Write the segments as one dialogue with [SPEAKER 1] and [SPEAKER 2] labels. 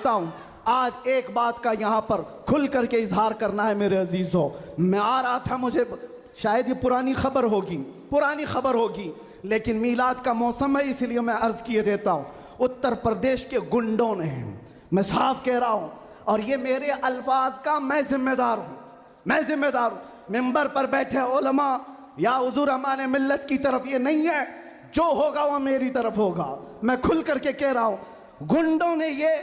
[SPEAKER 1] देखता हूँ। आज एक बात का यहाँ पर खुल करके इजहार करना है मेरे अजीज़ों। मैं आ रहा था, मुझे शायद ये पुरानी खबर होगी, लेकिन मीलाद का मौसम है इसलिए मैं अर्ज़ किए देता हूँ। उत्तर प्रदेश के गुंडों ने, मैं साफ कह रहा हूँ, और ये मेरे अल्फाज का मैं जिम्मेदार हूँ। मिंबर पर बैठे उलमा या हुजूर अमान मिल्लत की तरफ ये नहीं है, जो होगा वह मेरी तरफ होगा। मैं खुल करके कह रहा हूँ, गुंडों ने ये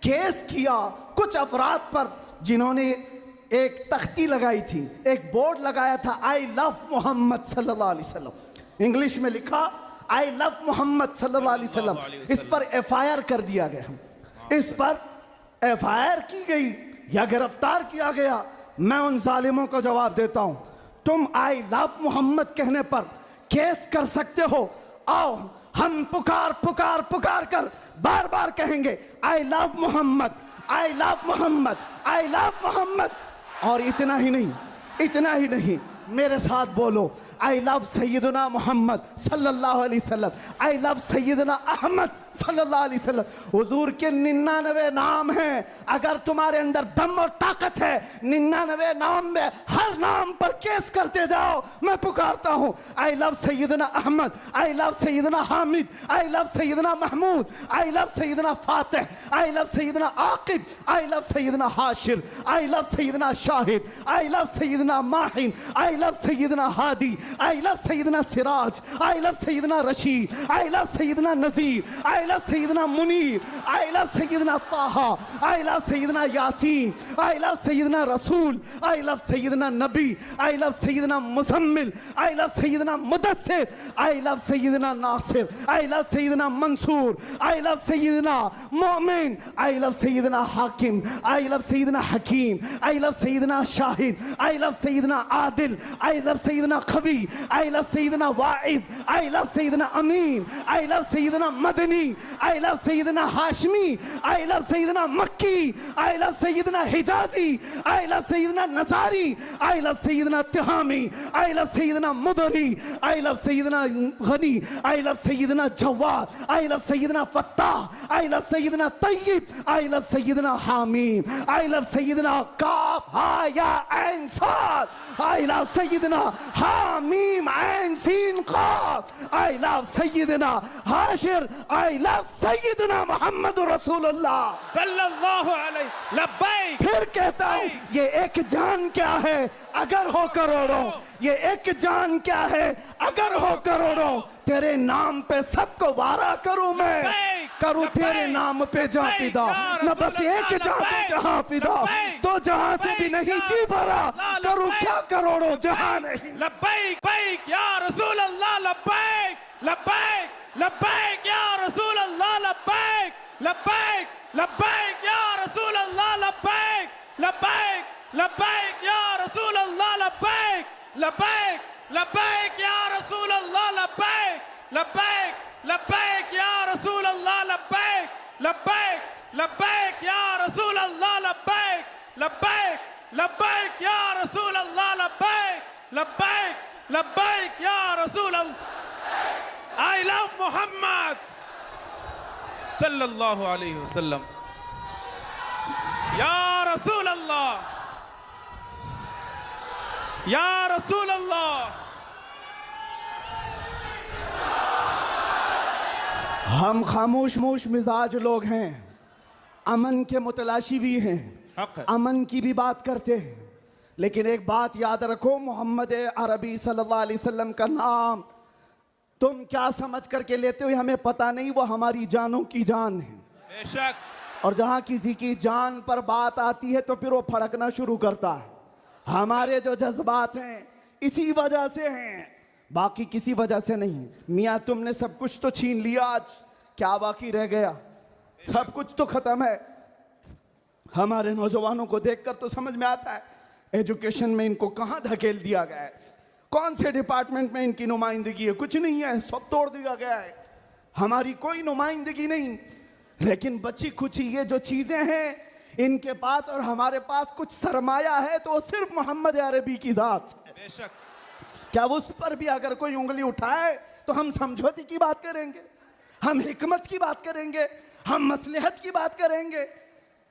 [SPEAKER 1] केस किया कुछ अफराद पर जिन्होंने एक तख्ती लगाई थी, एक बोर्ड लगाया था, आई लव मोहम्मद सल्लल्लाहु अलैहि वसल्लम, इंग्लिश में लिखा आई लव मोहम्मद सल्लल्लाहु अलैहि वसल्लम। इस पर FIR कर दिया गया, इस पर FIR की गई या गिरफ्तार किया गया। मैं उन जालिमों को जवाब देता हूं, तुम आई लव मोहम्मद कहने पर केस कर सकते हो, आओ हम पुकार कर बार बार कहेंगे I love Mohammad, I love Mohammad, I love Mohammad. और इतना ही नहीं, मेरे साथ बोलो, आई लव सैयदना मोहम्मद सल्लल्लाहु अलैहि वसल्लम, आई लव सैयदना अहमद सल्लल्लाहु अलैहि वसल्लम। हुजूर के 99 नाम हैं, अगर तुम्हारे अंदर दम और ताकत है, 99 नाम में हर नाम पर केस करते जाओ। मैं पुकारता हूँ, आई लव सैयदना अहमद, आई लव सैयदना हामिद, आई लव सैयदना महमूद, आई लव सैयदना फातिह, आई लव सैयदना आकिब, आई लव सैयदना हाशिर, आई लव सैयदना शाहिद, आई लव सैयदना माहिन, आई लव सैयदना हादी, आई लव सैयदना सिराज, आई लव सैयदना रशीद, आई लव सैयदना नजीर, आई लव सैयदना मुनीर, आई लव सैयदना ताहा, आई लव सैयदना यासीन, आई लव सैयदना रसूल, आई लव सैयदना नबी, आई लव सैयदना मुजम्मिल, आई लव सैयदना मुदस्सिर, आई लव सैयदना नासिर, आई लव सैयदना मंसूर, आई लव सैयदना मोमिन, आई लव सैयदना हाकिम, आई लव सैयदना हकीम, आई लव सैयदना शाहिद, आई लव सैयदना आदिल, आई लव सैयदना खवी, आई लव सैयदना वाइज, आई लव सैयदना अमीन, आई लव सैयदना मदनी, आई लव सैयदना हाशमी, आई लव सैयदना मक्की, आई लव सैयदना हिजाजी, आई लव सैयदना नसारी, आई लव सैयदना तिहामी, आई लव सैयदना मुदरी, आई लव सैयदना गनी, आई लव सैयदना जवाद, आई लव सैयदना फत्ताह, आई लव सैयदना तय्यब, आई लव सैयदना हामीम, आई लव सैयदना काफ हा या ऐन साद, आई लव सैयदना हामीम ऐन सीन काफ, आई लव सैयदना हाशिर, आई लव सैयदना मोहम्मद रसूलुल्लाह
[SPEAKER 2] सल्लल्लाहु अलैहि लब्बैक।
[SPEAKER 1] फिर कहता हूं, ये एक जान क्या है अगर हो करोड़ों, ये एक जान क्या है अगर हो करोड़ों, तेरे नाम पे सबको वारा करूं मैं, करूं तेरे नाम पे जहां फिदा, न बस एक जान पे जहां फिदा, तो जहां से भी नहीं जी भरा, करूं क्या करोड़ों जहां नहीं।
[SPEAKER 2] लब्बैक बैक या रसूल अल्लाह, लब्बैक लब्बैक लब्बैक या रसूल अल्लाह, लब्बैक लब्बैक लब्बैक या रसूल अल्लाह, लब्बैक लब्बैक लब्बैक या रसूल अल्लाह, लब्बैक लब्बैक लब्बैक या रसूल अल्लाह, लब्बैक लब्बैक लब्बैक या रसूल अल्लाह, लब्बैक लब्बैक लब्बैक या रसूल अल्लाह, लब्बैक लब्बैक लब्बैक या रसूल अल्लाह, लब्बैक लब्बैक लब्बैक या रसूल अल्लाह। आई लव मोहम्मद सल्लल्लाहु अलैहि वसल्लम या रसूल अल्लाह, या रसूल अल्लाह।
[SPEAKER 1] हम खामोश मिजाज लोग हैं, अमन के मुतलाशी भी हैं, अमन की भी बात करते हैं, लेकिन एक बात याद रखो, मोहम्मद अरबी सल्लल्लाहु अलैहि वसल्लम का नाम तुम क्या समझ करके लेते हो हमें पता नहीं, वो हमारी जानों की जान है
[SPEAKER 2] बेशक।
[SPEAKER 1] और जहां किसी की जान पर बात आती है तो फिर वो फड़कना शुरू करता है। हमारे जो जज्बात हैं इसी वजह से हैं, बाकी किसी वजह से नहीं। मियाँ तुमने सब कुछ तो छीन लिया, आज क्या बाकी रह गया? सब कुछ तो खत्म है। हमारे नौजवानों को देखकर तो समझ में आता है एजुकेशन में इनको कहाँ धकेल दिया गया है, कौन से डिपार्टमेंट में इनकी नुमाइंदगी है, कुछ नहीं है, सब तोड़ दिया गया है, हमारी कोई नुमाइंदगी नहीं। लेकिन बची खुची ये जो चीजें हैं इनके पास और हमारे पास कुछ सरमाया है तो वो सिर्फ मोहम्मद अरबी की जात।
[SPEAKER 2] बेशक।
[SPEAKER 1] क्या उस पर भी अगर कोई उंगली उठाए तो हम समझौते की बात करेंगे, हम हिकमत की बात करेंगे, हम मसलहत की बात करेंगे।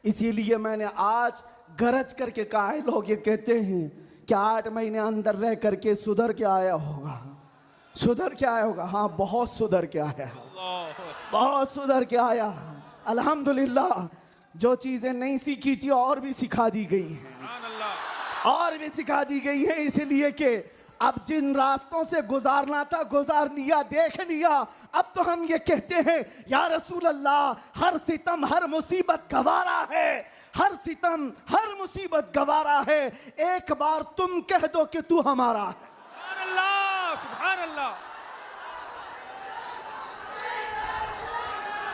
[SPEAKER 1] इसीलिए मैंने आज गरज करके कहा है। लोग ये कहते हैं कि 8 महीने अंदर रह करके सुधर के आया होगा, सुधर के आया होगा। हाँ, बहुत सुधर के आया, बहुत सुधर के आया। अल्हम्दुलिल्लाह, जो चीजें नहीं सीखी थी और भी सिखा दी गई हैं, और भी सिखा दी गई है। इसलिए कि अब जिन रास्तों से गुजारना था गुजार लिया, देख लिया। अब तो हम ये कहते हैं या रसूल अल्लाह, हर सितम हर मुसीबत गवारा है, हर सितम हर मुसीबत गवारा है। एक बार तुम कह दो कि तू हमारा है।
[SPEAKER 2] सुभान अल्लाह, सुभान अल्लाह।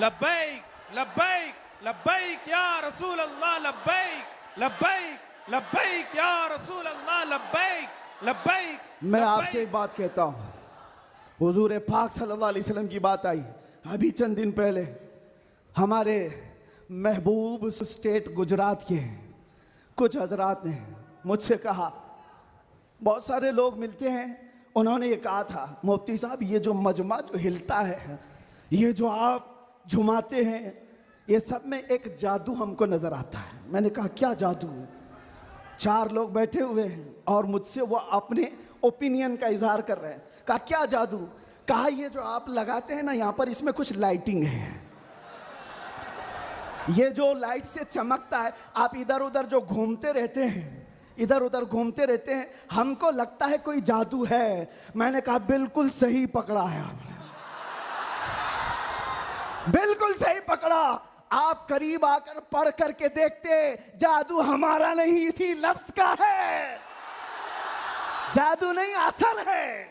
[SPEAKER 2] लब्बैक लब्बैक लब्बैक या रसूल अल्लाह, लब्बैक लब्बैक लब्बैक या रसूल अल्लाह, लब्बैक लब्बैक।
[SPEAKER 1] मैं आपसे एक बात कहता हूं, हुजूर पाक सल्लल्लाहु अलैहि वसल्लम की बात आई अभी चंद दिन पहले। हमारे महबूब स्टेट गुजरात के कुछ हजरात ने मुझसे कहा, बहुत सारे लोग मिलते हैं, उन्होंने ये कहा था, मुफ्ती साहब ये जो मजमा जो हिलता है, ये जो आप झुमाते हैं, ये सब में एक जादू हमको नजर आता है। मैंने कहा क्या जादू? 4 लोग बैठे हुए हैं और मुझसे वो अपने ओपिनियन का इजहार कर रहे हैं। कहा क्या जादू? कहा ये जो आप लगाते हैं ना यहाँ पर, इसमें कुछ लाइटिंग है, ये जो लाइट से चमकता है, आप इधर उधर जो घूमते रहते हैं, इधर उधर घूमते रहते हैं, हमको लगता है कोई जादू है। मैंने कहा बिल्कुल सही पकड़ा है आपने, बिल्कुल सही पकड़ा। आप करीब आकर पढ़ करके देखते, जादू हमारा नहीं इसी लफ्ज का है। जादू नहीं, असर है,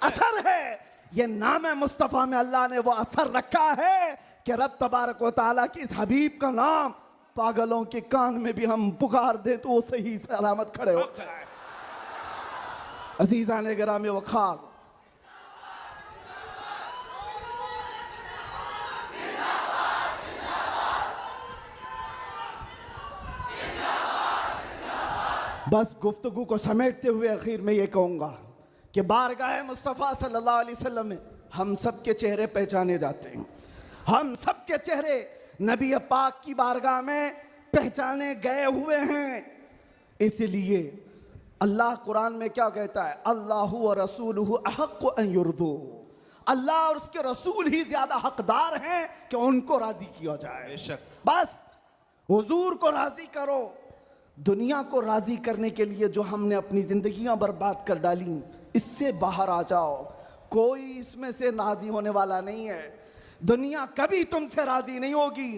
[SPEAKER 1] असर है। ये नाम है मुस्तफा में अल्लाह ने वो असर रखा है कि रब तबारक व तआला की इस हबीब का नाम पागलों के कान में भी हम पुकार दें तो वो सही सलामत खड़े हो जाए। अजीजा ने गिरामी वखार, बस गुफ्तगू को समेटते हुए आखिर में ये कहूँगा कि बारगाह मुस्तफ़ा सल्लल्लाहु अलैहि वसल्लम में हम सब के चेहरे पहचाने जाते हैं। हम सब के चेहरे नबी पाक की बारगाह में पहचाने गए हुए हैं। इसलिए अल्लाह कुरान में क्या कहता है? अल्लाहु व रसूलुहु अहक्कु अन युर्दू। अल्लाह और उसके रसूल ही ज्यादा हकदार हैं कि उनको राजी किया जाए।
[SPEAKER 2] बेशक।
[SPEAKER 1] बस हुजूर को राजी करो। दुनिया को राजी करने के लिए जो हमने अपनी जिंदगियां बर्बाद कर डाली, इससे बाहर आ जाओ। कोई इसमें से राजी होने वाला नहीं है। दुनिया कभी तुमसे राजी नहीं होगी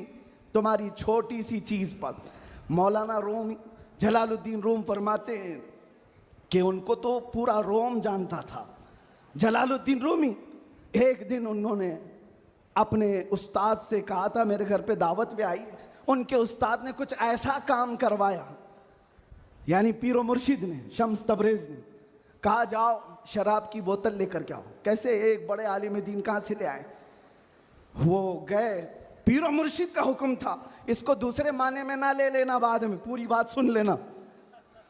[SPEAKER 1] तुम्हारी छोटी सी चीज पर। मौलाना रोम जलालुद्दीन रूम फरमाते हैं कि उनको तो पूरा रोम जानता था। जलालुद्दीन रूमी, एक दिन उन्होंने अपने उस्ताद से कहा था, मेरे घर पे दावत पे आई, उनके उस्ताद ने कुछ ऐसा काम करवाया, यानी पीरो मुर्शिद ने, शम्स तबरेज ने कहा जाओ शराब की बोतल लेकर के आओ। कैसे? एक बड़े आलिम दीन कहाँ से ले आए? वो गए, पीरो मुर्शिद का हुक्म था। इसको दूसरे माने में ना ले लेना, बाद में पूरी बात सुन लेना,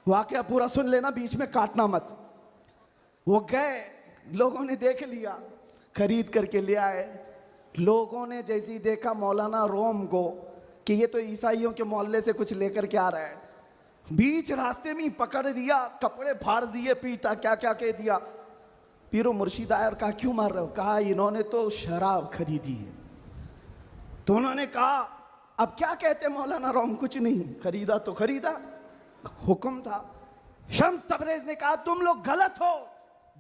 [SPEAKER 1] वाकया पूरा सुन लेना, बीच में काटना मत। वो गए, लोगों ने देख लिया, खरीद करके ले आए। लोगों ने जैसे ही देखा मौलाना रोम को कि ये तो ईसाइयों के मोहल्ले से कुछ लेकर के आ रहा है, बीच रास्ते में ही पकड़ दिया, कपड़े फाड़ दिए, पीटा, क्या क्या कह दिया। पीरो मुर्शिद आया और कहा क्यों मार रहे हो? कहा इन्होंने तो शराब खरीदी है। तो उन्होंने कहा अब क्या कहते मौलाना रोम? कुछ नहीं, खरीदा तो खरीदा, हुक्म था। शम्स तबरेज ने कहा तुम लोग गलत हो,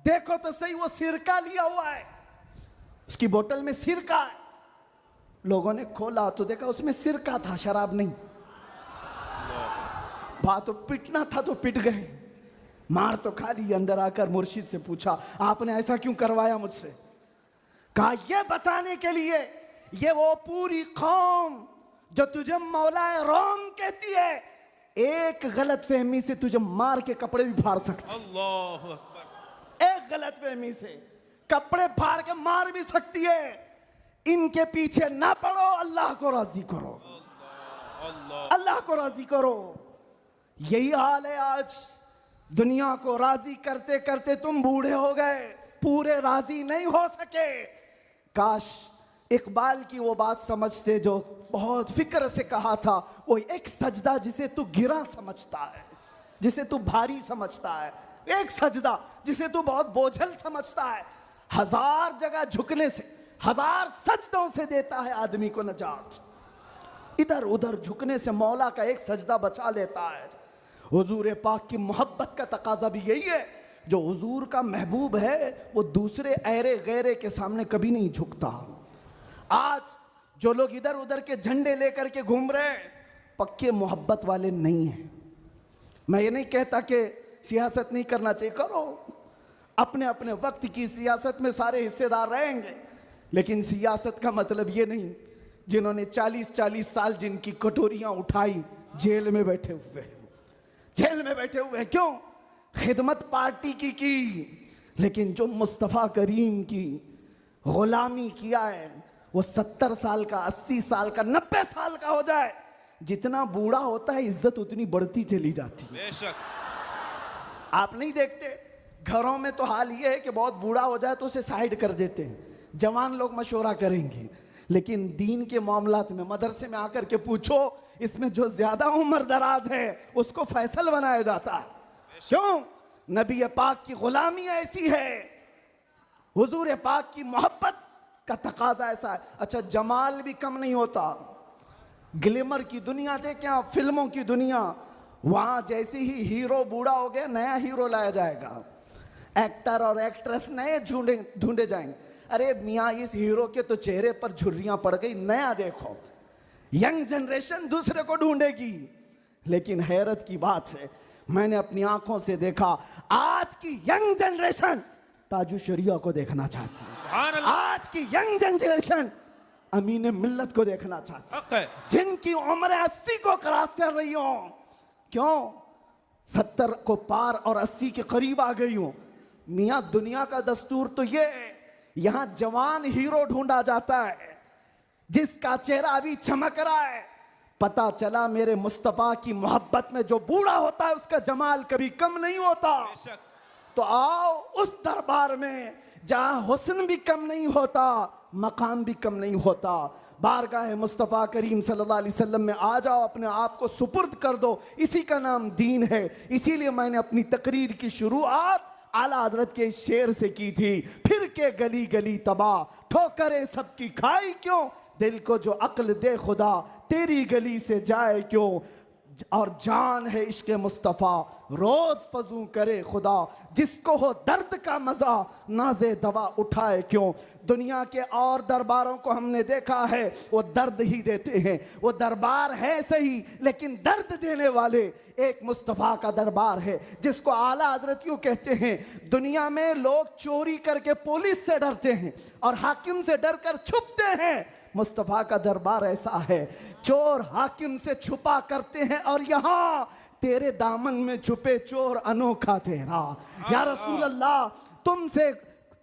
[SPEAKER 1] देखो तो सही, वो सिरका लिया हुआ है, उसकी बोतल में सिरका है। लोगों ने खोला तो देखा उसमें सिरका था, शराब नहीं। बात तो पिटना था तो पिट गए, मार तो खा ली। अंदर आकर मुर्शिद से पूछा आपने ऐसा क्यों करवाया मुझसे? कहा ये बताने के लिए, ये वो पूरी कौम जो तुझे मौलाए रोम कहती है, एक गलत फहमी से तुझे मार के कपड़े भी फाड़ सकती है।
[SPEAKER 2] अल्लाहु अकबर।
[SPEAKER 1] एक गलत फहमी से कपड़े फाड़ के मार भी सकती है। इनके पीछे ना पड़ो, अल्लाह को राजी करो, अल्लाह को राजी करो। यही हाल है आज। दुनिया को राजी करते करते तुम बूढ़े हो गए, पूरे राजी नहीं हो सके। काश इकबाल की वो बात समझते जो बहुत फिक्र से कहा था, वो एक सजदा जिसे तू गिरा समझता है, जिसे तू भारी समझता है, एक सजदा जिसे तू बहुत बोझल समझता है, 1000 जगह झुकने से, 1000 सजदों से देता है आदमी को नजात। इधर उधर झुकने से मौला का एक सजदा बचा लेता है। हुजूर पाक की मोहब्बत का तकाजा भी यही है, जो हुजूर का महबूब है वो दूसरे ऐरे गैरे के सामने कभी नहीं झुकता। आज जो लोग इधर उधर के झंडे लेकर के घूम रहे हैं, पक्के मोहब्बत वाले नहीं हैं। मैं ये नहीं कहता कि सियासत नहीं करना चाहिए, करो, अपने अपने वक्त की सियासत में सारे हिस्सेदार रहेंगे, लेकिन सियासत का मतलब ये नहीं जिन्होंने 40-40 साल जिनकी कटोरियां उठाई जेल में बैठे हुए, जेल में बैठे हुए। क्यों? खिदमत पार्टी की, लेकिन जो मुस्तफ़ा करीम की गुलामी किया है, वो 70 साल का, 80 साल का, 90 साल का हो जाए, जितना बूढ़ा होता है इज्जत उतनी बढ़ती चली जाती है।
[SPEAKER 2] बेशक।
[SPEAKER 1] आप नहीं देखते घरों में तो हाल ये है कि बहुत बूढ़ा हो जाए तो उसे साइड कर देते हैं, जवान लोग मशवरा करेंगे, लेकिन दीन के मामलात में मदरसे में आकर के पूछो, इसमें जो ज्यादा उम्र दराज है उसको फैसल बनाया जाता है। क्यों? नबी पाक की गुलामी ऐसी है, हुजूर पाक की मोहब्बत का तकाजा ऐसा है। अच्छा, जमाल भी कम नहीं होता, ग्लैमर की दुनिया देखें आप, फिल्मों की दुनिया, वहां जैसे ही हीरो बूढ़ा हो गया नया हीरो लाया जाएगा, एक्टर और एक्ट्रेस नए ढूंढे जाएंगे। अरे मियाँ, इस हीरो के तो चेहरे पर झुर्रियां पड़ गई, नया देखो। यंग जनरेशन दूसरे को ढूंढेगी, लेकिन हैरत की बात है, मैंने अपनी आंखों से देखा, आज की यंग जनरेशन ताजु शरिया को देखना चाहती है। आज की यंग जनरेशन अमीन मिल्लत को देखना चाहती है, जिनकी उम्र 80 को क्रॉस कर रही हो। क्यों? 70 को पार और 80 के करीब आ गई हूं। मियां, दुनिया का दस्तूर तो ये है, यहां जवान हीरो ढूंढा जाता है जिसका चेहरा अभी चमक रहा है। पता चला मेरे मुस्तफा की मोहब्बत में जो बूढ़ा होता है उसका जमाल कभी कम नहीं होता। तो आओ उस दरबार में जहां हुस्न भी कम नहीं होता, मकाम भी कम नहीं होता। बारगाह मुस्तफ़ा करीम सल्लल्लाहु अलैहि वसल्लम में आ जाओ, अपने आप को सुपुर्द कर दो, इसी का नाम दीन है। इसीलिए मैंने अपनी तकरीर की शुरुआत आला हजरत के शेर से की थी, फिर के गली गली तबाह, ठोकरें सबकी खाई क्यों, दिल को जो अक्ल दे खुदा, तेरी गली से जाए क्यों, और जान है इश्क मुस्तफ़ा, रोज फजू करे खुदा, जिसको हो दर्द का मजा नाजे दवा उठाए क्यों। दुनिया के और दरबारों को हमने देखा है, वो दर्द ही देते हैं, वो दरबार है सही लेकिन दर्द देने वाले एक मुस्तफ़ा का दरबार है, जिसको आला हजरत क्यों कहते हैं। दुनिया में लोग चोरी करके पुलिस से डरते हैं और हाकिम से डर कर छुपते हैं, मुस्तफ़ा का दरबार ऐसा है, चोर हाकिम से छुपा करते हैं और यहां तेरे दामन में छुपे चोर अनोखा तेरा। या रसूल अल्लाह, तुमसे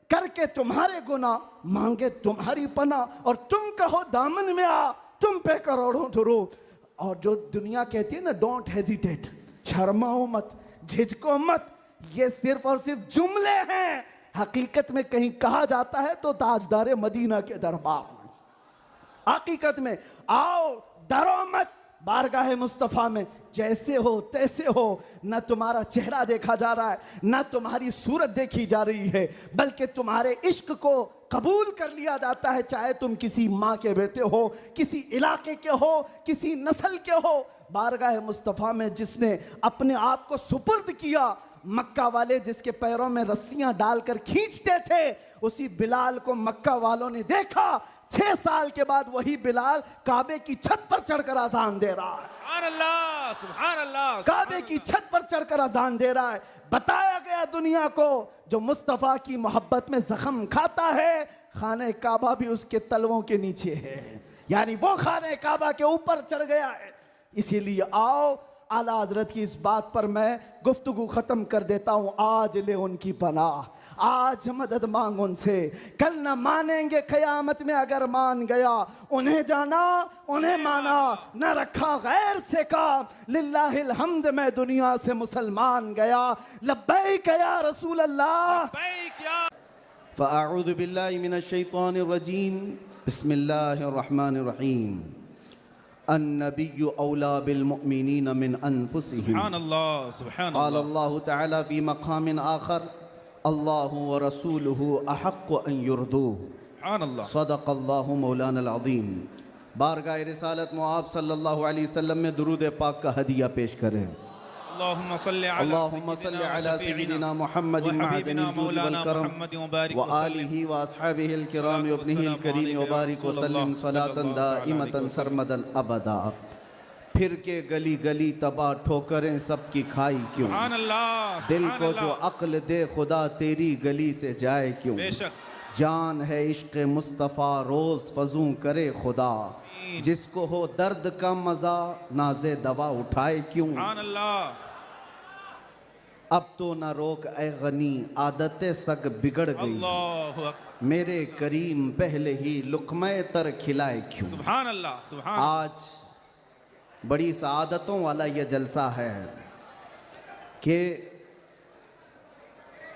[SPEAKER 1] करके तुम्हारे गुनाह, मांगे तुम्हारी पना, और तुम कहो दामन में आ, तुम पे करोड़ों दुरूद। और जो दुनिया कहती है ना, डोंट हेजिटेट, शर्माओ मत, झिझको मत, ये सिर्फ और सिर्फ जुमले हैं। हकीकत में कहीं कहा जाता है तो ताजदार मदीना के दरबार में, हकीकत में आओ, डरो मत, बारगाह मुस्तफ़ा में जैसे हो तैसे हो। न तुम्हारा चेहरा देखा जा रहा है, न तुम्हारी सूरत देखी जा रही है, बल्कि तुम्हारे इश्क को कबूल कर लिया जाता है, चाहे तुम किसी माँ के बेटे हो, किसी इलाके के हो, किसी नस्ल के हो। बारगाह मुस्तफ़ा में जिसने अपने आप को सुपुर्द किया, मक्का वाले जिसके पैरों में रस्सियां डालकर खींचते थे, उसी बिलाल को मक्का वालों ने देखा। 6 साल के बाद वही बिलाल काबे की छत पर चढ़कर अजान दे रहा है।
[SPEAKER 2] सुभान अल्लाह, सुभान अल्लाह।
[SPEAKER 1] काबे की छत पर चढ़कर अजान दे रहा है। बताया गया दुनिया को, जो मुस्तफ़ा की मोहब्बत में जख्म खाता है, खाने काबा भी उसके तलवों के नीचे है, यानी वो खाने काबा के ऊपर चढ़ गया है। इसीलिए आओ, आला हजरत की इस बात पर मैं गुफ्तगू खत्म कर देता हूं। आज ले उनकी पनाह, आज मदद मांग उनसे, कल न मानेंगे क़यामत में अगर मान गया। उन्हें जाना, उन्हें माना, न रखा गैर से काम, लिल्लाहिल हम्द मैं दुनिया से मुसलमान गया। लब्बैक या रसूल अल्लाह,
[SPEAKER 2] लब्बैक या।
[SPEAKER 1] फ़अऊज़ु बिल्लाहि मिनश शैतानिर रजीम, बिस्मिल्लाहिर्रहमानिर्रहीम। अन्नबिय्यु औला बिलमुमिनीन मिन अनफुसिहिम।
[SPEAKER 2] सुभान अल्लाह, सुभान
[SPEAKER 1] क़ाल
[SPEAKER 2] अल्लाह।
[SPEAKER 1] अल्लाहु तआला फ़ी मक़ामिन आख़र अल्लाहु व रसूलुहु अहक़्क़ु अन युरदूह।
[SPEAKER 2] सुभान अल्लाह।
[SPEAKER 1] सदक़ल्लाहु मौलाना अज़ीम। बारगाह रिसालत मुआब सल्लल्लाहु अलैहि वसल्लम में दुरूद पाक का हदिया पेश करें।
[SPEAKER 2] अल्लाहुम्मा सल्लि
[SPEAKER 1] अला सय्यिदिना मुहम्मदिन मअदनिल जूद वल करम व आलिहि व अस्हाबिहिल किराम व इब्निहिल करीम व बारिक व सल्लिम सलातन दाइमतन सरमदन अबदा। फिर के गली गली तबाह ठोकरें सबकी खाई क्यों,
[SPEAKER 2] सुभान अल्लाह।
[SPEAKER 1] दिल को जो अक्ल दे खुदा तेरी गली से जाए क्यों।
[SPEAKER 2] बेशक
[SPEAKER 1] जान है इश्क मुस्तफ़ा रोज़ फजूं करे खुदा, जिसको हो दर्द का मज़ा नाज़े दवा उठाए क्यों।
[SPEAKER 2] सुभान अल्लाह।
[SPEAKER 1] अब तो न रोक ए गनी आदतें सग बिगड़ गई,
[SPEAKER 2] अल्लाहु अकबर।
[SPEAKER 1] मेरे करीम पहले ही लुक़्मे तर खिलाए क्यों।
[SPEAKER 2] सुभान अल्लाह, सुभान।
[SPEAKER 1] आज बड़ी सआदतों वाला ये जलसा है कि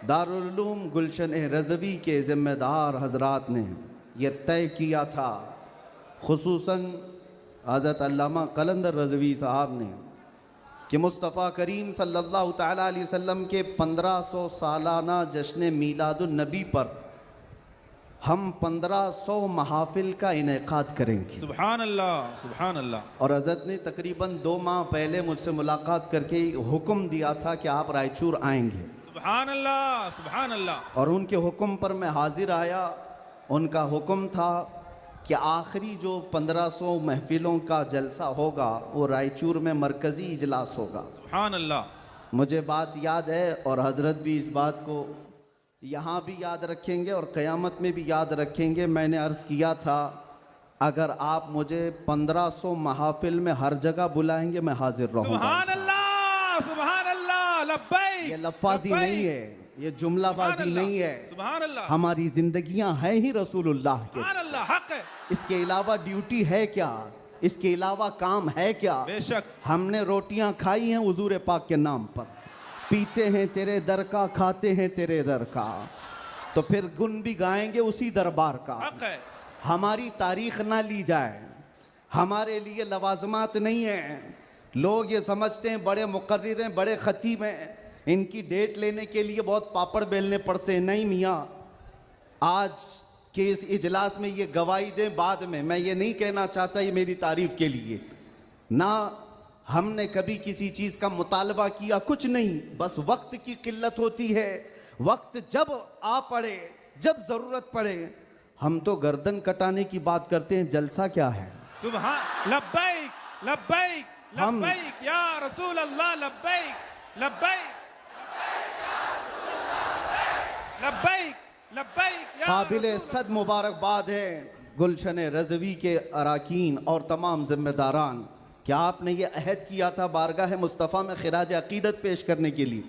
[SPEAKER 1] दारुल उलूम गुलशन रज़वी के ज़िम्मेदार हजरात ने यह तय किया था, खुसूसन हज़रत अल्लामा कलंदर रज़वी साहब ने, कि मुस्तफ़ा करीम सल्लल्लाहु तआला अलैहि वसल्लम के 1500 सालाना जश्न मीलादुन नबी पर हम 1500 महाफिल का इनेकाद करेंगे।
[SPEAKER 2] सुभान अल्लाह, सुभान अल्लाह।
[SPEAKER 1] और हज़रत ने तकरीबन 2 माह पहले मुझसे मुलाकात करके हुक्म दिया था कि आप रायचूर आएंगे।
[SPEAKER 2] सुभान अल्लाह, सुभान अल्लाह।
[SPEAKER 1] और उनके हुक्म पर मैं हाजिर आया। उनका हुक्म था कि आखिरी जो 1500 महफिलों का जलसा होगा वो रायचूर में मरकज़ी इजलास होगा।
[SPEAKER 2] सुभान अल्लाह।
[SPEAKER 1] मुझे बात याद है और हज़रत भी इस बात को यहाँ भी याद रखेंगे और क़यामत में भी याद रखेंगे। मैंने अर्ज़ किया था, अगर आप मुझे 1500 महाफिल में हर जगह बुलाएंगे मैं हाजिर रहूँगा।
[SPEAKER 2] सुभान अल्लाह, सुभान अल्लाह। लब्बैक।
[SPEAKER 1] ये लफ्ज़ी नहीं है, ये जुमलाबाजी नहीं है।
[SPEAKER 2] सुभान अल्लाह।
[SPEAKER 1] हमारी जिंदगियां हैं ही रसूलुल्लाह के।
[SPEAKER 2] सुभान अल्लाह, हक है।
[SPEAKER 1] इसके अलावा ड्यूटी है क्या, इसके अलावा काम है क्या।
[SPEAKER 2] बेशक।
[SPEAKER 1] हमने रोटियां खाई हैं हुजूर पाक के नाम पर, पीते हैं तेरे दर का, खाते हैं तेरे दर का, तो फिर गुन भी गाएंगे उसी दरबार का।
[SPEAKER 2] हक है।
[SPEAKER 1] हमारी तारीख ना ली जाए, हमारे लिए लवाजमात नहीं है। लोग ये समझते हैं बड़े मुकर्रिर हैं, बड़े खतीब हैं, इनकी डेट लेने के लिए बहुत पापड़ बेलने पड़ते हैं। नहीं मियाँ, आज के इस इजलास में ये गवाही दें बाद में। मैं ये नहीं कहना चाहता ये मेरी तारीफ के लिए, ना हमने कभी किसी चीज़ का मुतालबा किया, कुछ नहीं, बस वक्त की किल्लत होती है। वक्त जब आ पड़े, जब ज़रूरत पड़े, हम तो गर्दन कटाने की बात करते हैं, जलसा क्या है।
[SPEAKER 2] सुभान। लब्बैक, लब्बैक,
[SPEAKER 1] हम-
[SPEAKER 2] लब्बैक या रसूल अल्लाह। लब्बैक, लब्बैक, लब्बैक, लब्बैक या
[SPEAKER 1] काबिल
[SPEAKER 2] रसूल
[SPEAKER 1] सद मुबारकबाद है गुलशन रज़वी के अराकीन और तमाम ज़िम्मेदारान कि आपने ये अहद किया था बारगाह मुस्तफ़ा में खिराज अक़ीदत पेश करने के लिए।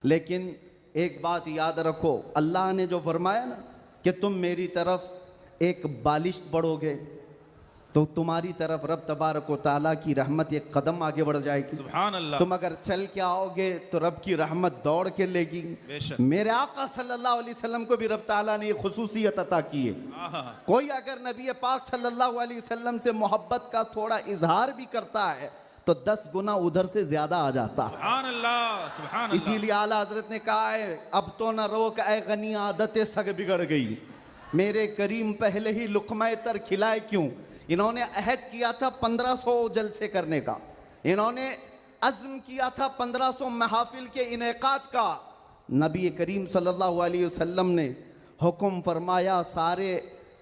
[SPEAKER 1] लेकिन एक बात याद रखो, अल्लाह ने जो फरमाया ना कि तुम मेरी तरफ एक बालिश बढ़ोगे तो तुम्हारी तरफ रब तबारक व तआला की रहमत एक कदम आगे बढ़ जाएगी।
[SPEAKER 2] सुभान अल्लाह।
[SPEAKER 1] तुम अगर चल के आओगे तो रब की रहमत दौड़ के लेगी।
[SPEAKER 2] बेशक।
[SPEAKER 1] मेरे आका सल्लल्लाहु अलैहि वसल्लम को भी रब ताला ने ये खुसूसियत अता की है।
[SPEAKER 2] आहा।
[SPEAKER 1] कोई अगर नबी पाक सल्लल्लाहु अलैहि वसल्लम से मोहब्बत का थोड़ा इजहार भी करता है तो 10 गुना उधर से ज्यादा आ जाता है।
[SPEAKER 2] सुभान अल्लाह, सुभान अल्लाह।
[SPEAKER 1] इसीलिए आला हजरत ने कहा है, अब तो न रोक ऐ गनी आदतें सग बिगड़ गई, मेरे करीम पहले ही लुक़्मा तर खिलाए क्यों। इन्होंने अहद किया था 1500 जलसे करने का, इन्होंने अज़्म किया था 1500 महफिल के इनेकाद का। नबी करीम सल्लल्लाहु अलैहि वसल्लम ने हुक्म फरमाया सारे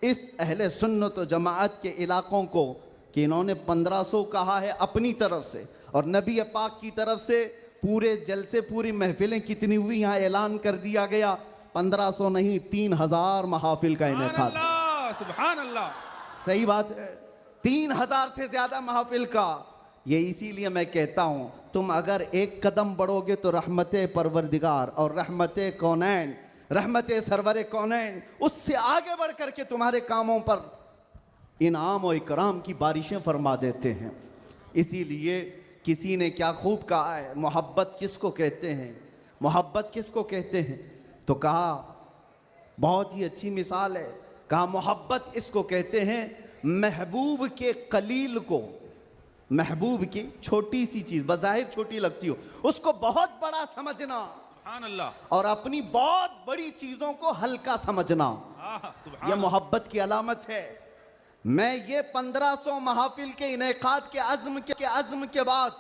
[SPEAKER 1] इस अहले सुन्नत व जमाअत के इलाकों को कि इन्होंने 1500 कहा है अपनी तरफ से, और नबी पाक की तरफ से पूरे जलसे पूरी महफिलें कितनी हुई यहाँ ऐलान कर दिया गया। 1500 नहीं 3000 महाफिल का
[SPEAKER 2] सुभान
[SPEAKER 1] इनेकाद।
[SPEAKER 2] अल्लाह, सुभान अल्लाह।
[SPEAKER 1] सही बात है, 3000 से ज्यादा महफिल का। ये इसीलिए मैं कहता हूँ तुम अगर एक कदम बढ़ोगे तो रहमत परवरदिगार और रहमत कौनैन, रहमत सरवर कौनैन उससे आगे बढ़ करके तुम्हारे कामों पर इनाम और इकराम की बारिशें फरमा देते हैं। इसीलिए किसी ने क्या खूब कहा है, मोहब्बत किसको कहते हैं, मोहब्बत किसको कहते हैं, तो कहा बहुत ही अच्छी मिसाल है, कहा मोहब्बत इसको कहते हैं महबूब के कलील को, महबूब की छोटी सी चीज बज़ाहिर छोटी लगती हो उसको बहुत बड़ा समझना,
[SPEAKER 2] सुभान अल्लाह,
[SPEAKER 1] और अपनी बहुत बड़ी चीजों को हल्का समझना,
[SPEAKER 2] सुभान
[SPEAKER 1] यह मोहब्बत की अलामत है। मैं ये 1500 महफिल के इनेकाद के अज़्म के बाद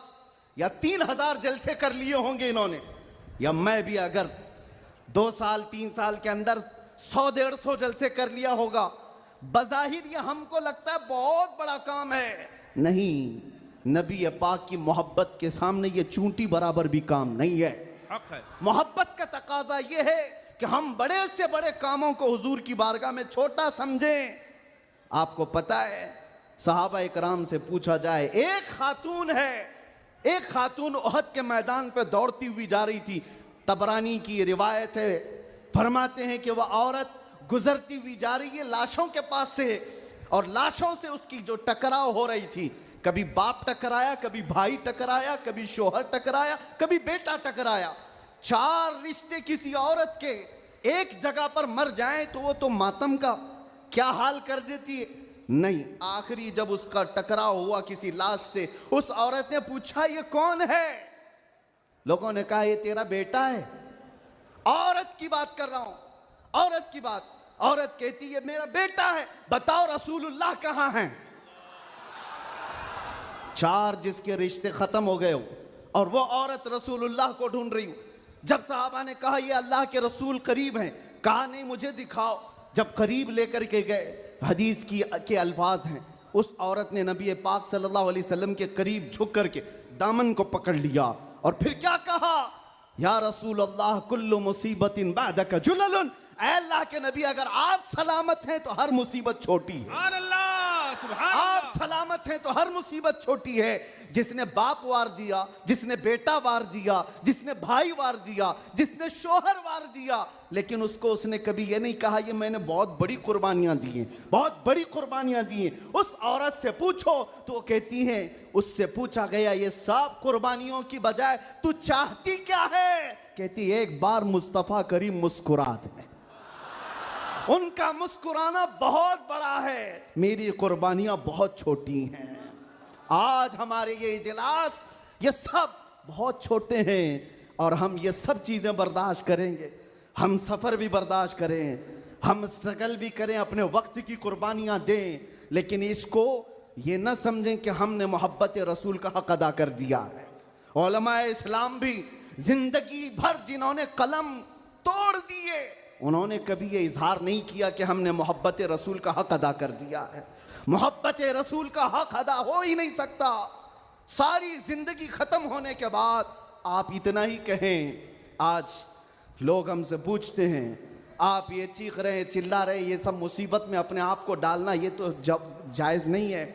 [SPEAKER 1] या 3000 जलसे कर लिए होंगे इन्होंने, या मैं भी अगर 2 साल 3 साल के अंदर 100-150 जलसे कर लिया होगा, बज़ाहिर ये हमको लगता है बहुत बड़ा काम है। नहीं, नबी पाक की मोहब्बत के सामने ये चूंटी बराबर भी काम नहीं है।
[SPEAKER 2] हक है।
[SPEAKER 1] मोहब्बत का तकाजा ये है कि हम बड़े से बड़े कामों को हुजूर की बारगाह में छोटा समझें। आपको पता है सहाबा इकराम से पूछा जाए, एक खातून उहद के मैदान पे दौड़ती हुई जा रही थी, तबरानी की रिवायत है, फरमाते हैं कि वह औरत गुजरती हुई जा रही है लाशों के पास से, और लाशों से उसकी जो टकराव हो रही थी, कभी बाप टकराया, कभी भाई टकराया, कभी शोहर टकराया, कभी बेटा टकराया। 4 रिश्ते किसी औरत के एक जगह पर मर जाएं तो वो तो मातम का क्या हाल कर देती है। नहीं, आखिरी जब उसका टकराव हुआ किसी लाश से, उस औरत ने पूछा ये कौन है? लोगों ने कहा ये तेरा बेटा है। औरत की बात कर रहा हूं, औरत की बात। औरत कहती है मेरा बेटा है, बताओ रसूलुल्लाह कहां हैं? 4 जिसके रिश्ते खत्म हो गए हो और वो औरत रसूलुल्लाह को ढूंढ रही हो। जब साहबा ने कहा ये अल्लाह के रसूल करीब हैं, कहा नहीं मुझे दिखाओ। जब करीब लेकर के गए, हदीस के अल्फाज हैं, उस औरत ने नबी पाक सल्लल्लाहु अलैहि वसल्लम के करीब झुक करके दामन को पकड़ लिया और फिर क्या कहा, या रसूल अल्लाह कुल्लु मुसीबतिन बादका जुललुन, ऐ अल्लाह के नबी अगर आप सलामत हैं तो हर मुसीबत छोटी है।
[SPEAKER 2] सुभान अल्लाह, सुभान
[SPEAKER 1] आप
[SPEAKER 2] अल्लाह।
[SPEAKER 1] सलामत हैं तो हर मुसीबत छोटी है। जिसने बाप वार दिया, जिसने बेटा वार दिया, जिसने भाई वार दिया, जिसने शोहर वार दिया, लेकिन उसको उसने कभी ये नहीं कहा ये मैंने बहुत बड़ी कुर्बानियां दी हैं, बहुत बड़ी कुर्बानियां दी हैं। उस औरत से पूछो तो वो कहती है, उससे पूछा गया ये सब कुर्बानियों की बजाय तू चाहती क्या है? कहती एक बार मुस्तफा करीम मुस्कुरा दे। उनका मुस्कुराना बहुत बड़ा है, मेरी कुर्बानियां बहुत छोटी हैं। आज हमारे ये इजलास ये सब बहुत छोटे हैं और हम ये सब चीज़ें बर्दाश्त करेंगे। हम सफ़र भी बर्दाश्त करें, हम स्ट्रगल भी करें, अपने वक्त की कुर्बानियां दें, लेकिन इसको ये ना समझें कि हमने मोहब्बत रसूल का हक अदा कर दिया है। उलमाए इस्लाम भी जिंदगी भर जिन्होंने कलम तोड़ दिए, उन्होंने कभी ये इजहार नहीं किया कि हमने मोहब्बत रसूल का हक अदा कर दिया है। मोहब्बत रसूल का हक अदा हो ही नहीं सकता। सारी जिंदगी खत्म होने के बाद आप इतना ही कहें। आज लोग हमसे पूछते हैं आप ये चीख रहे हैं, चिल्ला रहे हैं, ये सब मुसीबत में अपने आप को डालना ये तो जायज़ नहीं है।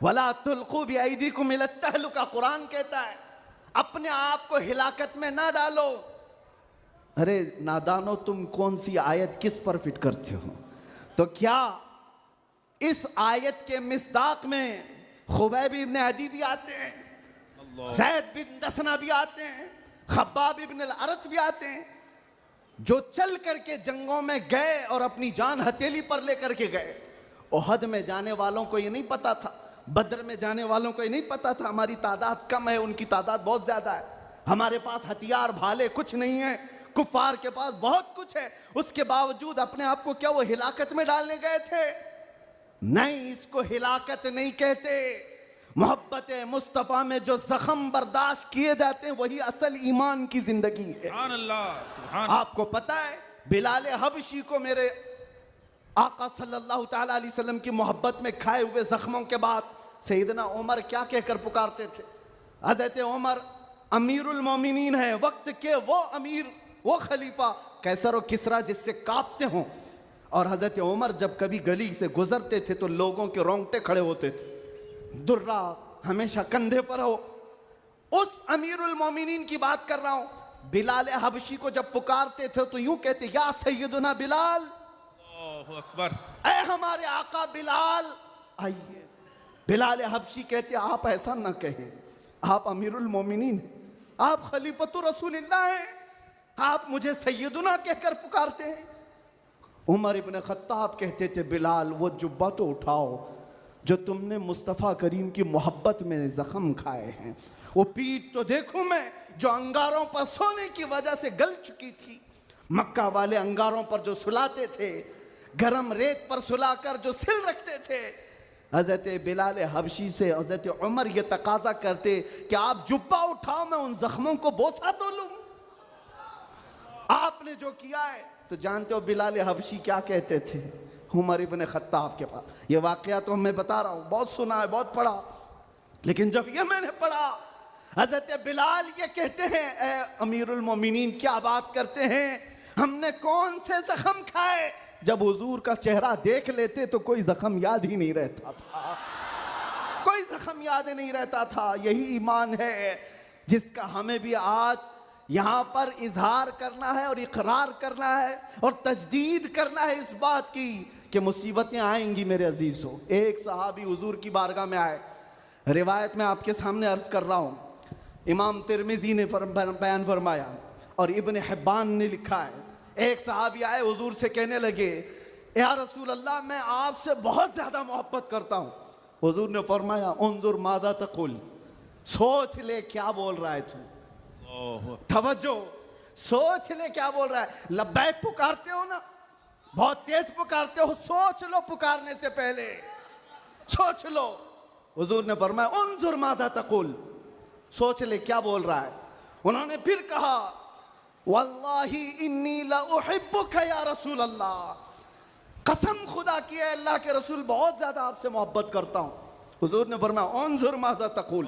[SPEAKER 1] वला तुल्कू बिअयदीकुम इला तहलुका, कुरान कहता है अपने आप को हिलाकत में ना डालो। अरे नादानो, तुम कौन सी आयत किस पर फिट करते हो? तो क्या इस आयत के मिस्दाक में खुबैब इब्न अदी भी आते हैं, ज़ैद बिन दसना भी आते हैं, खब्बाब इब्न अल-अरत भी आते हैं, जो चल करके जंगों में गए और अपनी जान हथेली पर लेकर के गए। ओहद में जाने वालों को ये नहीं पता था, बद्र में जाने वालों को ये नहीं पता था हमारी तादाद कम है, उनकी तादाद बहुत ज्यादा है, हमारे पास हथियार भाले कुछ नहीं है, कुफार के पास बहुत कुछ है। उसके बावजूद अपने आप को क्या वो हिलाकत में डालने गए थे? नहीं, इसको हिलाकत नहीं कहते। मोहब्बत मुस्तफ़ा में जो जख्म बर्दाश्त किए जाते हैं वही असल ईमान की जिंदगी है।
[SPEAKER 2] सुभान अल्लाह, सुभान।
[SPEAKER 1] आपको पता है बिलाल हबशी को मेरे आका सल्लल्लाहु ताला अलैहि वसल्लम की मोहब्बत में खाए हुए जख्मों के बाद सैयदना उमर क्या कहकर पुकारते थे? हज़रत उमर अमीरुल मोमिनीन है, वक्त के वो अमीर, वो खलीफा, कैसर और किसरा जिससे कांपते हों। और हज़रत उमर जब कभी गली से गुजरते थे तो लोगों के रोंगटे खड़े होते थे, दुर्रा हमेशा कंधे पर हो। उस अमीरुल मोमिनीन की बात कर रहा हूं। बिलाल हबशी को जब पुकारते थे तो यूं कहते, या सैयदुना बिलाल,
[SPEAKER 2] अल्लाहु अकबर,
[SPEAKER 1] ऐ हमारे आका बिलाल आइए। बिलाल हबशी कहते, आप ऐसा ना कहें, आप अमीरुल मोमिनीन हैं, आप खलीफतुर रसूलिल्लाह हैं, आप मुझे सैयदुना कहकर पुकारते हैं। उमर इब्न खत्ताब कहते थे, बिलाल वो जुब्बा तो उठाओ जो तुमने मुस्तफ़ा करीम की मोहब्बत में ज़ख्म खाए हैं, वो पीठ तो देखूं मैं जो अंगारों पर सोने की वजह से गल चुकी थी। मक्का वाले अंगारों पर जो सुलाते थे, गरम रेत पर सुलाकर जो सिल रखते थे। हज़रत बिलाल हबशी से हज़रत उमर ये तकाजा करते कि आप जुब्बा उठाओ, मैं उन जख्मों को बोसा तो लूं। आपने जो किया है तो जानते हो बिलाल हबशी क्या कहते थे उमर इब्न खत्ताब के पास। ये वाकया तो मैं बता रहा हूँ, बहुत सुना है, बहुत पढ़ा, लेकिन जब ये मैंने पढ़ा, हज़रत बिलाल ये कहते हैं, ए अमीरुल मोमिनीन क्या बात करते हैं, हमने कौन से जख्म खाए। जब हुजूर का चेहरा देख लेते तो कोई जख्म याद ही नहीं रहता था, कोई जख्म याद नहीं रहता था। यही ईमान है जिसका हमें भी आज यहाँ पर इजहार करना है और इकरार करना है और तजदीद करना है इस बात की कि मुसीबतें आएंगी मेरे अजीज हो। एक सहाबी हुजूर की बारगाह में आए, रिवायत में आपके सामने अर्ज कर रहा हूँ, इमाम तिरमिजी ने बयान फरमाया और इब्न हिब्बान ने लिखा है। एक सहाबी आए, हुजूर से कहने लगे, या रसूल अल्लाह मैं आपसे बहुत ज्यादा मोहब्बत करता हूँ। हुजूर ने फरमाया, उन्जुर मादा तकुल, सोच ले क्या बोल रहा है तू, तवज्जो, सोच ले क्या बोल रहा है। लब्बैक पुकारते हो ना, बहुत तेज पुकारते हो, सोच लो पुकारने से पहले, सोच लो। हुजूर ने फरमाया, उन्जुर मादा तकुल, सोच ले क्या बोल रहा है। उन्होंने फिर कहा, वल्लाही इन्नी ला उहिब्बुका या रसूल अल्लाह, कसम खुदा की है अल्लाह के रसूल बहुत ज्यादा आपसे मोहब्बत करता हूं। हुजूर ने फरमाया, उन्जुर माजा तकुल,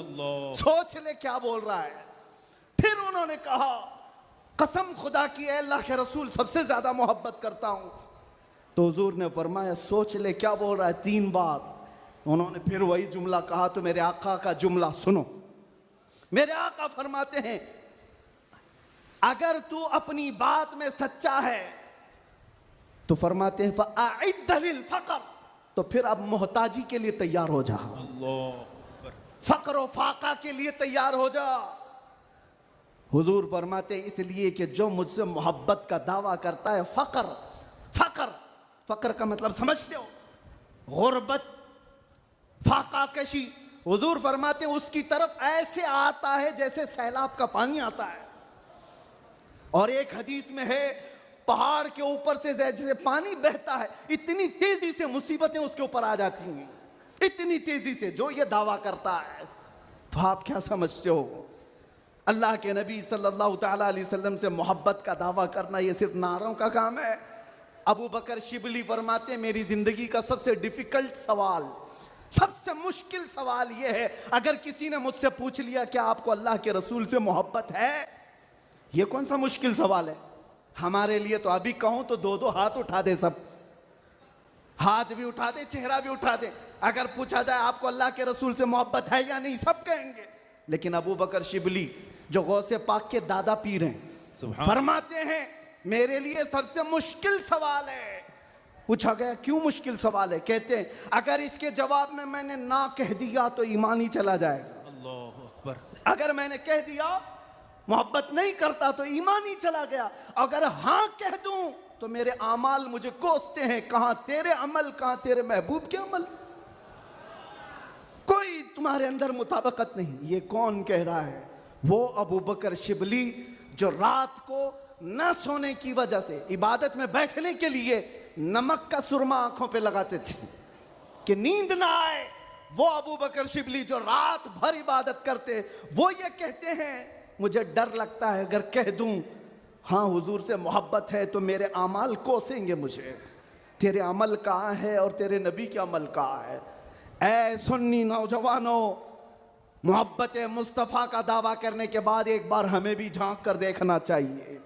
[SPEAKER 1] सोच ले क्या बोल रहा है। फिर उन्होंने कहा, कसम खुदा की है अल्लाह के रसूल सबसे ज्यादा मोहब्बत करता हूं। तो हुजूर ने फरमाया, सोच ले क्या बोल रहा है, 3 बार। उन्होंने फिर वही जुमला कहा। तो मेरे आका का जुमला सुनो, मेरे आका फरमाते हैं, अगर तू अपनी बात में सच्चा है तो फरमाते हैं फ़अइद्द लिल फ़क़र, तो फिर अब मोहताजी के लिए तैयार हो जा, फक्र व फाका के लिए तैयार हो जा। हुजूर फरमाते हैं, इसलिए कि जो मुझसे मोहब्बत का दावा करता है, फक्र, फक्र, फक्र का मतलब समझते हो, गुर्बत, फाका कशी। हुजूर फरमाते हैं उसकी तरफ ऐसे आता है जैसे सैलाब का पानी आता है। और एक हदीस में है, पहाड़ के ऊपर से जैसे पानी बहता है, इतनी तेजी से मुसीबतें उसके ऊपर आ जाती हैं, इतनी तेजी से, जो ये दावा करता है। तो आप क्या समझते हो, अल्लाह के नबी सल्लल्लाहु तआला अलैहि वसल्लम से मोहब्बत का दावा करना ये सिर्फ नारों का काम है। अबू बकर शिबली फरमाते, मेरी जिंदगी का सबसे डिफिकल्ट सवाल, सबसे मुश्किल सवाल ये है, अगर किसी ने मुझसे पूछ लिया कि आपको अल्लाह के रसूल से मोहब्बत है, ये कौन सा मुश्किल सवाल है हमारे लिए। तो अभी कहूं तो 2-2 हाथ उठा दे, सब हाथ भी उठा दे, चेहरा भी उठा दे। अगर पूछा जाए आपको अल्लाह के रसूल से मोहब्बत है या नहीं, सब कहेंगे। लेकिन अबू बकर शिबली जो गौसे पाक के दादा पीर हैं, फरमाते हैं मेरे लिए सबसे मुश्किल सवाल है। पूछा गया क्यों मुश्किल सवाल है, कहते हैं अगर इसके जवाब में मैंने ना कह दिया तो ईमान ही चला जाएगा। अल्लाह अकबर। अगर मैंने कह दिया मोहब्बत नहीं करता तो ईमान ही चला गया, अगर हाँ कह दूं तो मेरे आमाल मुझे कोसते हैं, कहां तेरे अमल, कहां तेरे महबूब के अमल, कोई तुम्हारे अंदर मुताबिकत नहीं। ये कौन कह रहा है, वो अबू बकर शिबली जो रात को न सोने की वजह से इबादत में बैठने के लिए नमक का सुरमा आंखों पे लगाते थे कि नींद ना आए। वो अबू बकर शिबली जो रात भर इबादत करते, वो ये कहते हैं मुझे डर लगता है अगर कह दूं हाँ हुजूर से मोहब्बत है तो मेरे अमाल कोसेंगे मुझे, तेरे अमल कहाँ है और तेरे नबी के अमल कहाँ है। ऐ सुन्नी नौजवानों, मोहब्बत मुस्तफ़ा का दावा करने के बाद एक बार हमें भी झांक कर देखना चाहिए।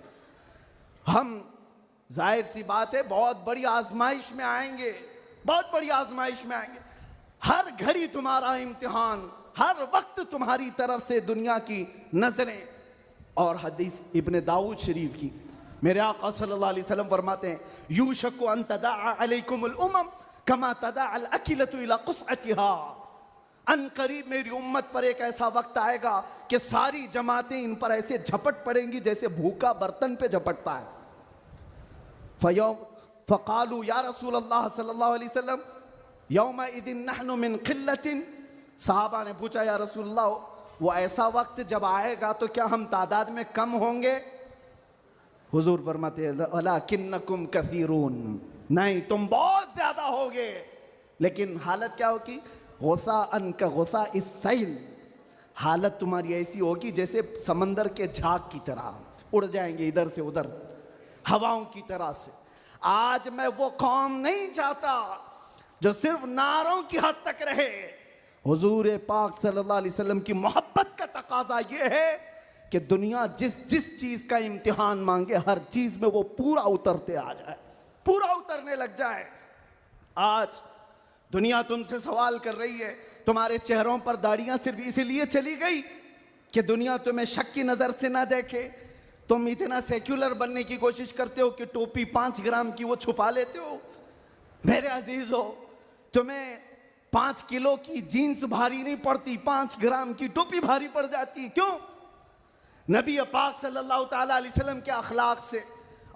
[SPEAKER 1] हम जाहिर सी बात है बहुत बड़ी आजमाइश में आएंगे, बहुत बड़ी आजमाइश में आएंगे। हर घड़ी तुम्हारा इम्तिहान, हर वक्त तुम्हारी तरफ से दुनिया की नजरें। और हदीस इब्ने दाऊद शरीफ की मेरे आका सल्लल्लाहु अलैहि वसल्लम फरमाते हैं, यूशकु अन तदाअ अलैकुमुल उमम कमा तदाअल अकिलतु इला क़ुस्अतिहा। अन करीब मेरी उम्मत पर एक ऐसा वक्त आएगा कि सारी जमातें इन पर ऐसे झपट पड़ेंगी जैसे भूखा बर्तन पे झपटता है। फ़क़ालू या रसूल अल्लाह सल्लल्लाहु अलैहि वसल्लम यौमइज़िन नहनु मिन क़िल्लतिन। साहबा ने पूछा या रसूल अल्लाह वो ऐसा वक्त जब आएगा तो क्या हम तादाद में कम होंगे? हुजूर फरमाते हैं वलाकिन्नकुम कसीरून, नहीं तुम बहुत ज्यादा होगे, लेकिन हालत क्या होगी? गुस्सा अनका गुस्सा इस सैल, हालत तुम्हारी ऐसी होगी जैसे समंदर के झाग की तरह, उड़ जाएंगे इधर से उधर हवाओं की तरह से। आज मैं वो कौम नहीं चाहता जो सिर्फ नारों की हद तक रहे। हुजूर पाक सल्लल्लाहु अलैहि वसल्लम की मोहब्बत का तकाजा ये है कि दुनिया जिस जिस चीज का इम्तिहान मांगे हर चीज में वो पूरा उतरते आ जाए, पूरा उतरने लग जाए। आज दुनिया तुमसे सवाल कर रही है, तुम्हारे चेहरों पर दाढ़ियां सिर्फ इसीलिए चली गई कि दुनिया तुम्हें शक की नजर से ना देखे। तुम इतना सेक्युलर बनने की कोशिश करते हो कि टोपी 5 ग्राम की वो छुपा लेते हो। मेरे अजीजों, तुम्हें 5 किलो की जीन्स भारी नहीं पड़ती, 5 ग्राम की टोपी भारी पड़ जाती है। क्यों? नबी पाक सल्लल्लाहु ताला अलैहि वसल्लम के अखलाक से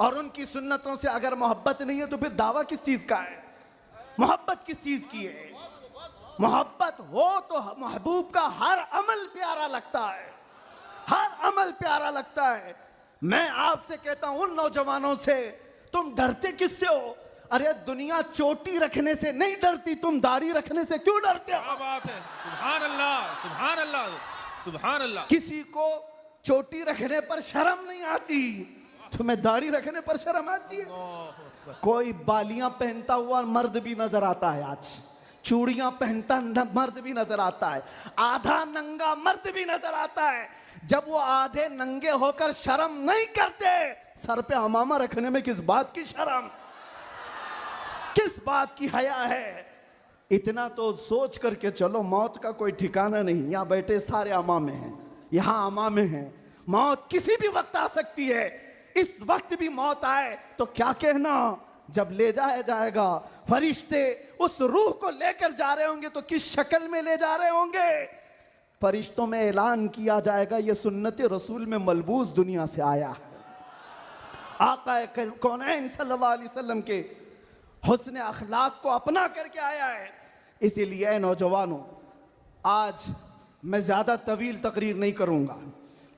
[SPEAKER 1] और उनकी सुन्नतों से अगर मोहब्बत नहीं है तो फिर दावा किस चीज का है? मोहब्बत किस चीज की है? मोहब्बत हो तो महबूब का हर अमल प्यारा लगता है, हर अमल प्यारा लगता है। मैं आपसे कहता हूं उन नौजवानों से, तुम डरते किससे हो? अरे दुनिया चोटी रखने से नहीं डरती, तुम दाढ़ी रखने से क्यों डरते हो?
[SPEAKER 2] क्या बात है, सुभान अल्लाह, सुभान अल्लाह, सुभान अल्लाह।
[SPEAKER 1] किसी को चोटी रखने पर शर्म नहीं आती, तुम्हें दाढ़ी रखने पर शर्म आती है? कोई बालियां पहनता हुआ मर्द भी नजर आता है, आज चूड़ियां पहनता मर्द भी नजर आता है, आधा नंगा मर्द भी नजर आता है। जब वो आधे नंगे होकर शर्म नहीं करते, सर पे अमामा रखने में किस बात की शर्म, किस बात की हया है? इतना तो सोच करके चलो, मौत का कोई ठिकाना नहीं। यहाँ बैठे सारे अमामे हैं, यहाँ अमामे हैं, मौत किसी भी वक्त आ सकती है। इस वक्त भी मौत आए तो क्या कहना, जब ले जाया जाएगा फरिश्ते उस रूह को लेकर जा रहे होंगे तो किस शक्ल में ले जा रहे होंगे? फरिश्तों में ऐलान किया जाएगा ये सुन्नत रसूल में मलबूस दुनिया से आया है, आका कौनैन सल्लल्लाहु अलैहि वसल्लम के हुस्न अखलाक को अपना करके आया है। इसीलिए नौजवानों, आज मैं ज़्यादा तवील तकरीर नहीं करूँगा,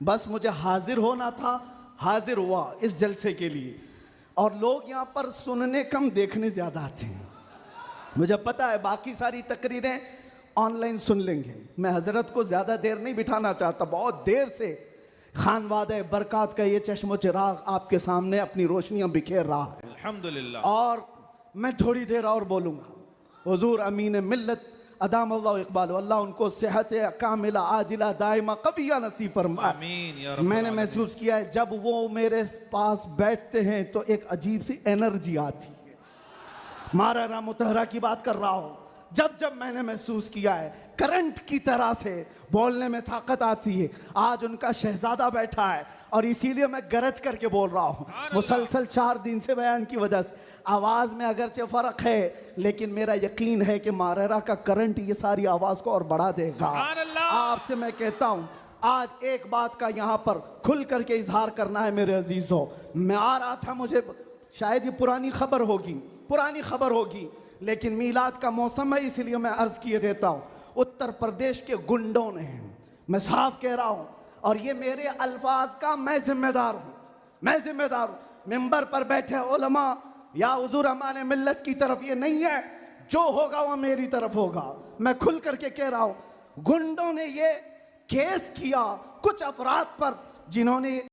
[SPEAKER 1] बस मुझे हाजिर होना था, हाजिर हुआ इस जलसे के लिए। और लोग यहाँ पर सुनने कम, देखने ज़्यादा आते हैं। मुझे पता है बाकी सारी तकरीरें ऑनलाइन सुन लेंगे। मैं हज़रत को ज़्यादा देर नहीं बिठाना चाहता, बहुत देर से खानवादे बरक़ात का ये चश्मो चिराग आपके सामने अपनी रोशनियाँ बिखेर रहा है,
[SPEAKER 2] अल्हम्दुलिल्लाह।
[SPEAKER 1] और मैं थोड़ी देर और बोलूँगा। हुजूर अमीन मिल्लत अदाम अल्लाह इकबाल, अल्लाह उनको सेहत कामिला आजिला दाइमा कबिया नसीब फरमाए।
[SPEAKER 2] आमीन या रब्बल
[SPEAKER 1] मैंने
[SPEAKER 2] आलमीन।
[SPEAKER 1] महसूस किया है जब वो मेरे पास बैठते हैं तो एक अजीब सी एनर्जी आती है। मारा मुतहरा की बात कर रहा हूँ, जब जब मैंने महसूस किया है करंट की तरह से बोलने में ताकत आती है। आज उनका शहजादा बैठा है और इसीलिए मैं गरज करके बोल रहा हूँ। मुसलसल 4 दिन से बयान की वजह से आवाज़ में अगरचे फ़र्क है, लेकिन मेरा यकीन है कि मारेरा का करंट ये सारी आवाज़ को और बढ़ा देगा। आपसे मैं कहता हूँ आज एक बात का यहाँ पर खुल करके इजहार करना है मेरे अजीज़ों। मैं आ रहा था, मुझे शायद ये पुरानी खबर होगी, लेकिन मीलाद का मौसम है इसलिए मैं अर्ज किए देता हूँ। उत्तर प्रदेश के गुंडों ने, मैं साफ कह रहा हूँ, और ये मेरे अल्फाज का मैं जिम्मेदार हूँ। मिंबर पर बैठे उलमा या हुजूर अमाने मिल्लत की तरफ ये नहीं है, जो होगा वह मेरी तरफ होगा। मैं खुल करके कह रहा हूँ, गुंडों ने ये केस किया कुछ अफराद पर जिन्होंने